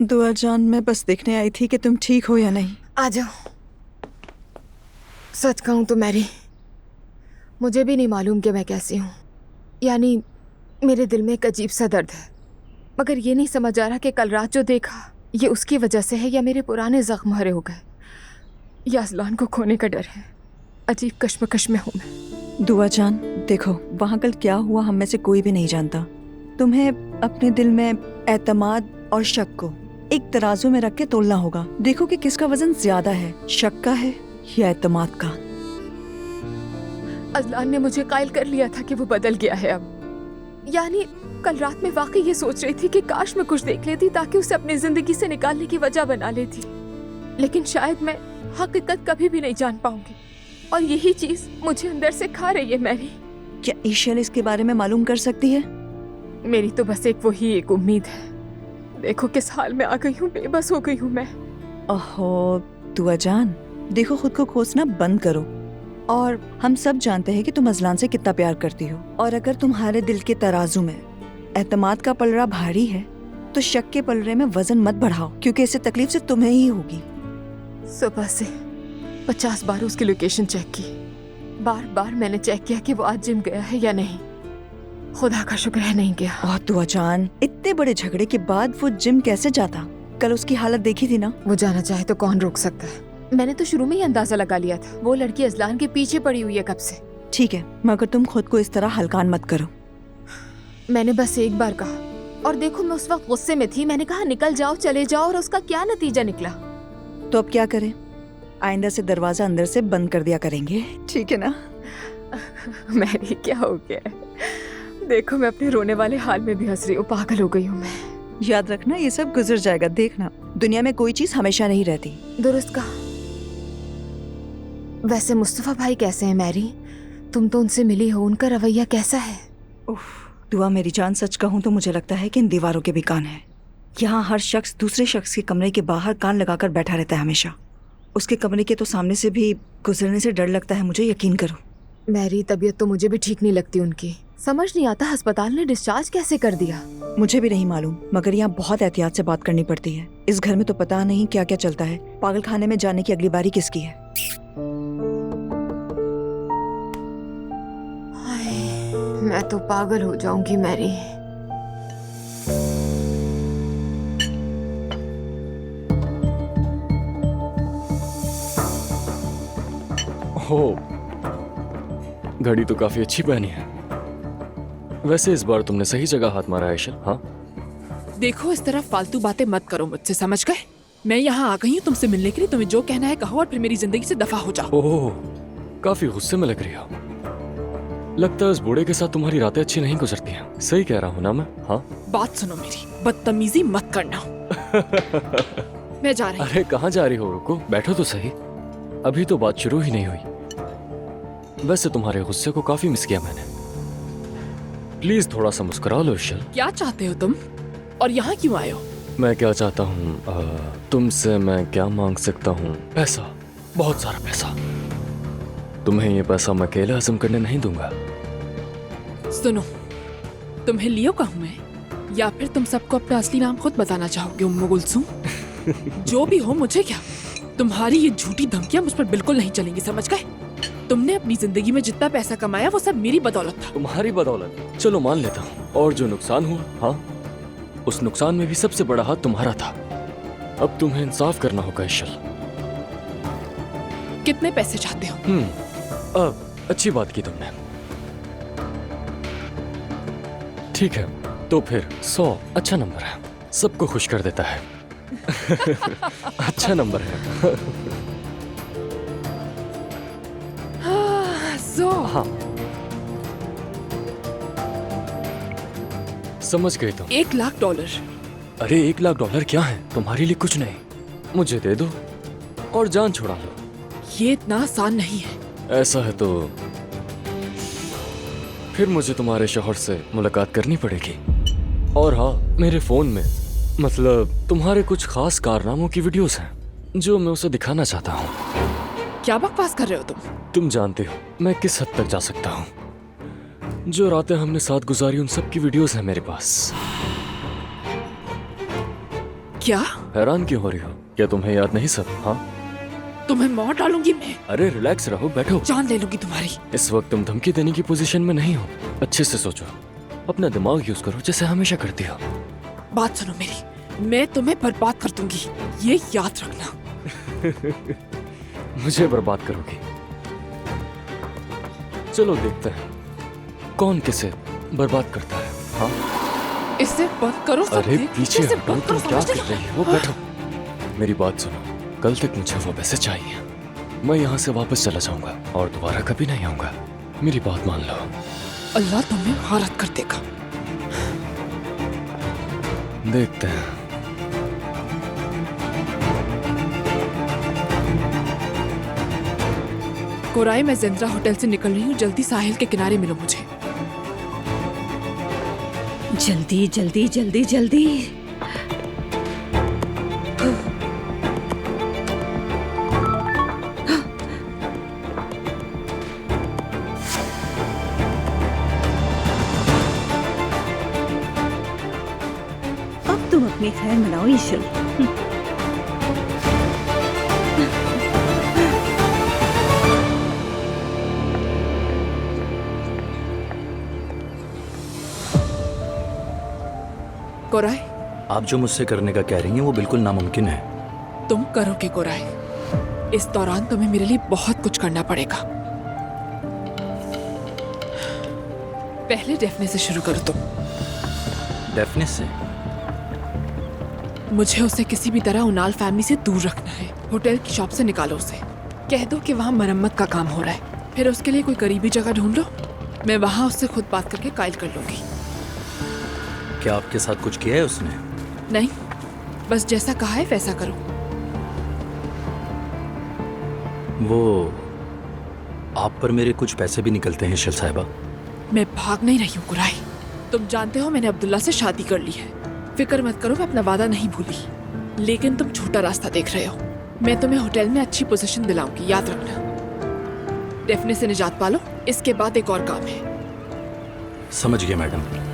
दुआ जान, मैं बस देखने आई थी कि तुम ठीक हो या नहीं। आ जाओ। सच कहूं तो मैरी, मुझे भी नहीं मालूम कि मैं कैसी हूँ। यानी मेरे दिल में एक अजीब सा दर्द है, मगर ये नहीं समझ आ रहा कि कल रात जो देखा ये उसकी वजह से है या मेरे पुराने जख्म हरे हो गए या अजलान को खोने का डर है। अजीब कश्मकश में हूँ मैं। दुआ जान, देखो वहाँ कल क्या हुआ हम में से कोई भी नहीं जानता। तुम्हें अपने दिल में एतमाद और शक को एक तराजू में रख के तोलना होगा। देखो कि किसका वजन ज्यादा है, शक का है या एतमाद का। अजलान ने मुझे कायल कर लिया था कि वो बदल गया है अब। यानी कल रात में वाकई ये सोच रही थी कि काश मैं कुछ देख लेती ताकि उसे अपनी जिंदगी से निकालने की वजह बना लेती, लेकिन शायद मैं हकीकत कभी भी नहीं जान पाऊंगी और यही चीज मुझे अंदर से खा रही है। मैरी, क्या ईशल इसके बारे में मालूम कर सकती है? मेरी तो बस एक उम्मीद है। देखो किस हाल में आ गई हूँ, बेबस हो गई हूँ मैं। ओहो दुआ जान, देखो खुद को कोसना बंद करो। और हम सब जानते हैं कि तुम अजलान से कितना प्यार करती हो, और अगर तुम्हारे दिल के तराजू में एतमाद का पलड़ा भारी है तो शक के पलड़े में वजन मत बढ़ाओ, क्योंकि इससे तकलीफ से तुम्हें ही होगी। सुबह से 50 बार उसकी लोकेशन चेक की। बार बार मैंने चेक किया कि वो आज जिम गया है या नहीं। खुदा का शुक्र है नहीं गया। और दुआ जान, इतने बड़े झगड़े के बाद वो जिम कैसे जाता? कल उसकी हालत देखी थी ना। वो जाना चाहे तो कौन रोक सकता है। मैंने तो शुरू में ही अंदाजा लगा लिया था, वो लड़की अजलान के पीछे पड़ी हुई है कब से। ठीक है, मगर तुम खुद को इस तरह हल्कान मत करो। मैंने बस एक बार कहा, और देखो मैं उस वक्त गुस्से में थी। मैंने कहा निकल जाओ, चले जाओ, और उसका क्या नतीजा निकला। तो अब क्या करें? आइंदा से दरवाजा अंदर से बंद कर दिया करेंगे, ठीक है ना? मैरी क्या हो गया है? देखो मैं अपने रोने वाले हाल में भी हंस रही हूँ। पागल हो गई हूँ मैं। याद रखना, ये सब गुजर जाएगा, देखना। दुनिया में कोई चीज हमेशा नहीं रहती। दुरुस्त कहा। वैसे मुस्तफा भाई कैसे हैं मैरी? तुम तो उनसे मिली हो, उनका रवैया कैसा है? उफ, दुआ मेरी जान, सच कहूँ तो मुझे लगता है कि इन दीवारों के भी कान हैं। यहाँ हर शख्स दूसरे शख्स के कमरे के बाहर कान लगाकर बैठा रहता है हमेशा। उसके कमरे के तो सामने से भी गुजरने से डर लगता है मुझे, यकीन करो। मैरी तबीयत तो मुझे भी ठीक नहीं लगती उनकी। समझ नहीं आता अस्पताल ने डिस्चार्ज कैसे कर दिया। मुझे भी नहीं मालूम, मगर यहाँ बहुत एहतियात से बात करनी पड़ती है। इस घर में तो पता नहीं क्या क्या चलता है। पागल खाने में जाने की अगली बारी किसकी है? हाय, मैं तो पागल हो जाऊंगी मैरी। हो, घड़ी तो काफी अच्छी पहनी है। वैसे इस बार तुमने सही जगह हाथ मारा है ईशल। हाँ देखो इस तरह फालतू बातें मत करो मुझसे, समझ गए? मैं यहाँ आ गई हूँ तुमसे मिलने के लिए। तुम्हें जो कहना है कहो और फिर मेरी जिंदगी से दफा हो जाओ। ओह, काफी गुस्से में लग रही हो। लगता है इस बूढ़े के साथ तुम्हारी रातें अच्छी नहीं गुजरती हैं। सही कह रहा हूँ ना मैं? हाँ बात सुनो मेरी, बदतमीजी मत करना। मैं जा रही हूँ। अरे कहाँ जा रही हो? रुको, बैठो तो सही। अभी तो बात शुरू ही नहीं हुई। वैसे तुम्हारे गुस्से को काफी मिस किया मैंने। प्लीज थोड़ा सा मुस्कुरा लो ईशल। क्या चाहते हो तुम, और यहाँ क्यों आए हो? मैं क्या चाहता हूँ, तुमसे मैं क्या मांग सकता हूँ? पैसा, बहुत सारा पैसा। तुम्हें ये पैसा मैं अकेले हजम करने नहीं दूंगा। सुनो, तुम्हें लियो कहूँ मैं, या फिर तुम सबको अपना असली नाम खुद बताना चाहोगे? उम्मु कुलसूम? जो भी हो मुझे क्या। तुम्हारी ये झूठी धमकियां मुझ पर बिल्कुल नहीं चलेंगी, समझ गए? तुमने अपनी जिंदगी में जितना पैसा कमाया वो सब मेरी बदौलत था। तुम्हारी बदौलत? चलो मान लेता हूँ। और जो नुकसान हुआ, हाँ, उस नुकसान में भी सबसे बड़ा हाथ तुम्हारा था। अब तुम्हें इंसाफ करना होगा ईशल। कितने पैसे चाहते हो? अब अच्छी बात की तुमने। ठीक है, तो फिर 100 अच्छा नंबर है, सबको खुश कर देता है। अच्छा नंबर है। 100? हाँ, समझ गई तुम। $1,00,000। अरे $1,00,000 क्या है? तुम्हारे लिए कुछ नहीं। मुझे दे दो और जान छुड़ा लो। ये इतना आसान नहीं है। ऐसा है तो फिर मुझे तुम्हारे शौहर से मुलाकात करनी पड़ेगी। और हाँ, मेरे फोन में, मतलब तुम्हारे कुछ खास कारनामों की वीडियोस हैं जो मैं उसे दिखाना चाहता हूँ। क्या बकवास कर रहे हो तुम? तुम जानते हो मैं किस हद तक जा सकता हूँ। जो रातें हमने साथ गुजारी उन सब की वीडियोस हैं मेरे पास। क्या? हैरान क्यों हो रही हो? क्या तुम्हें याद नहीं सब? हाँ, तुम्हें मार डालूंगी मैं। अरे रिलैक्स रहो, बैठो। जान ले लूंगी तुम्हारी। इस वक्त तुम धमकी देने की पोजीशन में नहीं हो। अच्छे से सोचो, अपना दिमाग यूज करो जैसे हमेशा करती हो। बात सुनो मेरी, मैं तुम्हें बर्बाद कर दूंगी, ये याद रखना। मुझे बर्बाद करोगी? चलो देखते हैं कौन किसे बर्बाद करता है। हाँ, इससे बंद करो सब। अरे देख, पीछे इससे हटो, बंद करो, तुम क्या समझ कर रहे रही हो? बैठो, मेरी बात सुनो। कल तक मुझे वो पैसे चाहिए। मैं यहाँ से वापस चला जाऊंगा और दोबारा कभी नहीं आऊंगा। मेरी बात मान लो। अल्लाह तुम्हें हारत कर देगा। देखते हैं। कोराई, मैं जिंद्रा होटल से निकल रही हूँ, जल्दी साहिल के किनारे मिलो मुझे। जल्दी जल्दी जल्दी जल्दी। अब तुम अपनी खैर मनाओ ईशल। कोराई, आप जो मुझसे करने का कह रही हैं वो बिल्कुल नामुमकिन है। तुम करोगे कोराई। इस दौरान तुम्हें मेरे लिए बहुत कुछ करना पड़ेगा। पहले डेफने से शुरू करो तुम। डेफने से? मुझे उसे किसी भी तरह उनाल फैमिली से दूर रखना है। होटल की शॉप से निकालो उसे। कह दो कि वहाँ मरम्मत का काम हो रहा है। फिर उसके लिए कोई करीबी जगह ढूंढ लो। मैं वहाँ उससे खुद बात करके कायल कर लूंगी। क्या आपके साथ कुछ किया है उसने? नहीं, बस जैसा कहा है वैसा करो। वो आप पर मेरे कुछ पैसे भी निकलते हैं ईशल साहिबा। मैं भाग नहीं रही हूँ कुराई। तुम जानते हो मैंने अब्दुल्ला से शादी कर ली है। फिक्र मत करो, मैं अपना वादा नहीं भूली। लेकिन तुम छोटा रास्ता देख रहे हो। मैं तुम्हें होटल में अच्छी पोजीशन दिलाऊंगी, याद रखना। डेफने से निजात पालो, इसके बाद एक और काम है। समझ गया मैडम।